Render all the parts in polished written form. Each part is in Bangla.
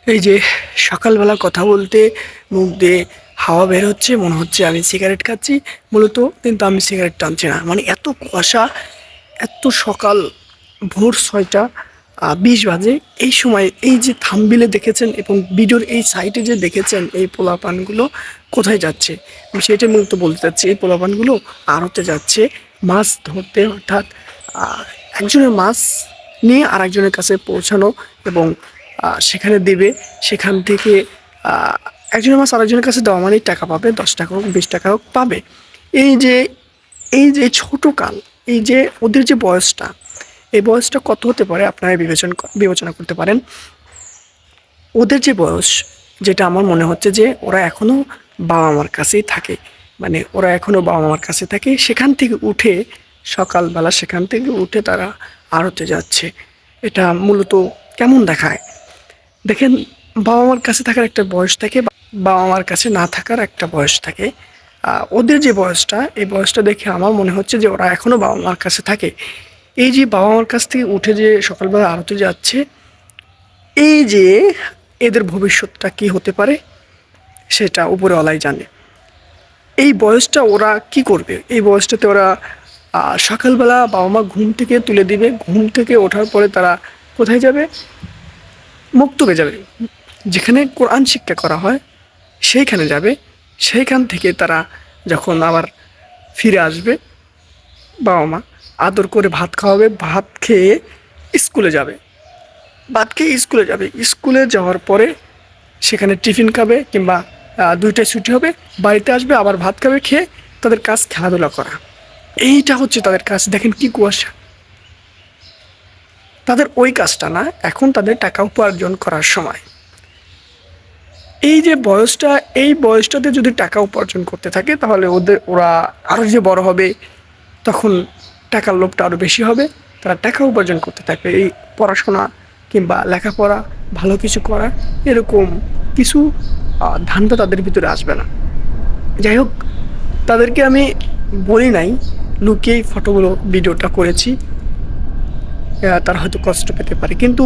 এই যে সকালবেলা কথা বলতে মুখ দিয়ে হাওয়া বের হচ্ছে, মনে হচ্ছে আমি সিগারেট খাচ্ছি মূলত, কিন্তু আমি সিগারেট টানছি না। মানে এত কুয়াশা, এত সকাল, ভোর 6টা 20 বাজে। এই সময় এই যে থাম্বনেলে দেখেছেন এবং ভিডিওর এই সাইটে যে দেখেছেন, এই পোলাপানগুলো কোথায় যাচ্ছে আমি সেটাই মূলত বলতে চাচ্ছি। এই পোলাপানগুলো আড়তে যাচ্ছে মাছ ধরতে, অর্থাৎ একজনের মাছ নিয়ে আর একজনের কাছে পৌঁছানো এবং সেখানে দেবে। সেখান থেকে আহ, একজনের মাছ আরেকজনের কাছে দেওয়া মানেই টাকা পাবে, 10 টাকা হোক 20 টাকা হোক পাবে। এই যে এই যে ছোট কাল, এই যে ওদের যে বয়সটা, এই বয়সটা কত হতে পারে আপনারা বিবেচনা করতে পারেন। ওদের যে বয়স, যেটা আমার মনে হচ্ছে যে ওরা এখনো বাবা মার কাছেই থাকে, মানে ওরা এখনো বাবা মার কাছে থাকে। সেখান থেকে উঠে সকালবেলা সেখান থেকে উঠে তারা আড়তে যাচ্ছে। এটা মূলত কেমন দেখায় দেখেন। বাবা মার কাছে থাকার একটা বয়স থাকে, বাবা মার কাছে না থাকার একটা বয়স থাকে। ওদের যে বয়সটা, এই বয়সটা দেখে আমার মনে হচ্ছে যে ওরা এখনো বাবা মার কাছে থাকে। এই যে বাবা মার কাছ থেকে উঠে যে সকালবেলা আড়তে যাচ্ছে, এই যে এদের ভবিষ্যৎটা কি হতে পারে সেটা উপরওয়ালাই জানে। এই বয়সটা ওরা কি করবে, এই বয়সটাতে ওরা সকালবেলা বাবা মা ঘুম থেকে তুলে দিবে, ঘুম থেকে ওঠার পরে তারা কোথায় যাবে? মক্তবে যাবে, যেখানে কোরআন শিক্ষা করা হয় সেইখানে যাবে। সেইখান থেকে তারা যখন আবার ফিরে আসবে, বাবা মা আদর করে ভাত খাওয়াবে, ভাত খেয়ে স্কুলে যাবে। ভাত খেয়ে স্কুলে যাবে, স্কুলে যাওয়ার পরে সেখানে টিফিন খাবে, কিংবা 2টায় ছুটি হবে, বাড়িতে আসবে, আবার ভাত খাবে, খেয়ে তাদের কাজ খেলাধুলা করা। এইটা হচ্ছে তাদের কাজ। দেখেন কি কুয়াশা। তাদের ওই কাজটা না, এখন তাদের টাকা উপার্জন করার সময়। এই যে বয়সটা, এই বয়সটাতে যদি টাকা উপার্জন করতে থাকে তাহলে ওরা আরও যে বড় হবে, তখন টাকার লোভটা আরও বেশি হবে। তারা টাকা উপার্জন করতে থাকবে। এই পড়াশোনা কিংবা লেখাপড়া, ভালো কিছু করা, এরকম কিছু ধান্দা তাদের ভিতরে আসবে না। যাই হোক, তাদেরকে আমি বলি নাই, লুকিয়েই ফটোগুলো ভিডিওটা করেছি। তারা হয়তো কষ্ট পেতে পারে, কিন্তু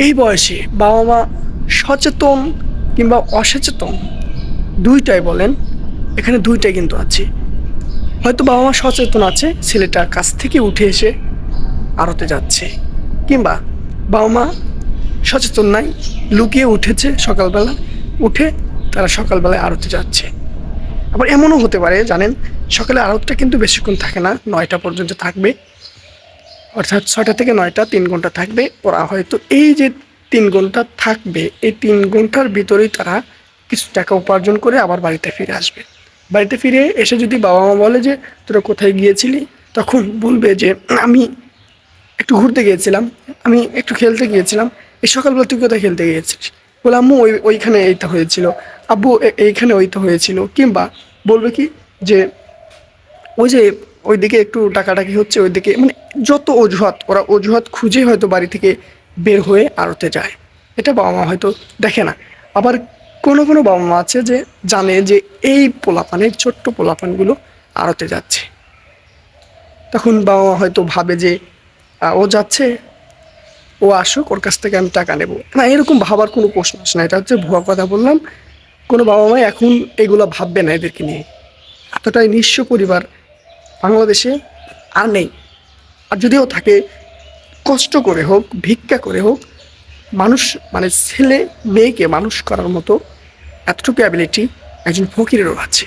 এই বয়সে বাবা মা সচেতন কিংবা অসচেতন দুইটাই বলেন, এখানে দুইটাই কিন্তু আছে। হয়তো বাবা মা সচেতন আছে, ছেলেটা কাছ থেকে উঠে এসে আড়তে যাচ্ছে, কিংবা বাবা মা সচেতন নাই, লুকিয়ে উঠেছে সকালবেলা, উঠে তারা সকালবেলায় আড়তে যাচ্ছে। আবার এমনও হতে পারে জানেন, সকালে আড়তটা কিন্তু বেশিক্ষণ থাকে না, 9টা পর্যন্ত থাকবে। অর্থাৎ 6টা থেকে 9টা 3 ঘন্টা থাকবে। ওরা হয়তো এই যে 3 ঘন্টা থাকবে, এই 3 ঘন্টার ভিতরেই তারা কিছু টাকা উপার্জন করে আবার বাড়িতে ফিরে আসবে। বাড়িতে ফিরে এসে যদি বাবা মা বলে যে তোরা কোথায় গিয়েছিলি, তখন বলবে যে আমি একটু ঘুরতে গিয়েছিলাম, আমি একটু খেলতে গিয়েছিলাম। এই সকালবেলা তুই কোথায় খেলতে গিয়েছিস? বলে আম্মু ওইখানে এইটা হয়েছিল, আব্বু এইখানে ওইটা হয়েছিল। কিংবা বলবে কি যে ওই যে ওইদিকে একটু ডাকাডাকি হচ্ছে, ওইদিকে, মানে যত অজুহাত, ওরা অজুহাত খুঁজে হয়তো বাড়ি থেকে বের হয়ে আড়তে যায়। এটা বাবা মা হয়তো দেখে না। আবার কোনো কোনো বাবা মা আছে যে জানে যে এই পোলাপানের, ছোট্ট পোলাপানগুলো আড়তে যাচ্ছে। তখন বাবা মা হয়তো ভাবে যে ও যাচ্ছে, ও আসুক, ওর কাছ থেকে আমি টাকা নেব না। এরকম ভাবার কোনো প্রশ্ন আসে না। এটা হচ্ছে ভুয়া কথা বললাম। কোনো বাবা মাই এখন এগুলো ভাববে না এদেরকে নিয়ে। এতটাই নিঃস্ব পরিবার বাংলাদেশে আর নেই। আর যদিও থাকে, কষ্ট করে হোক, ভিক্ষা করে হোক, মানুষ, মানে ছেলে মেয়েকে মানুষ করার মতো এতটুকু অ্যাবিলিটি একজন ফকিরেরও আছে।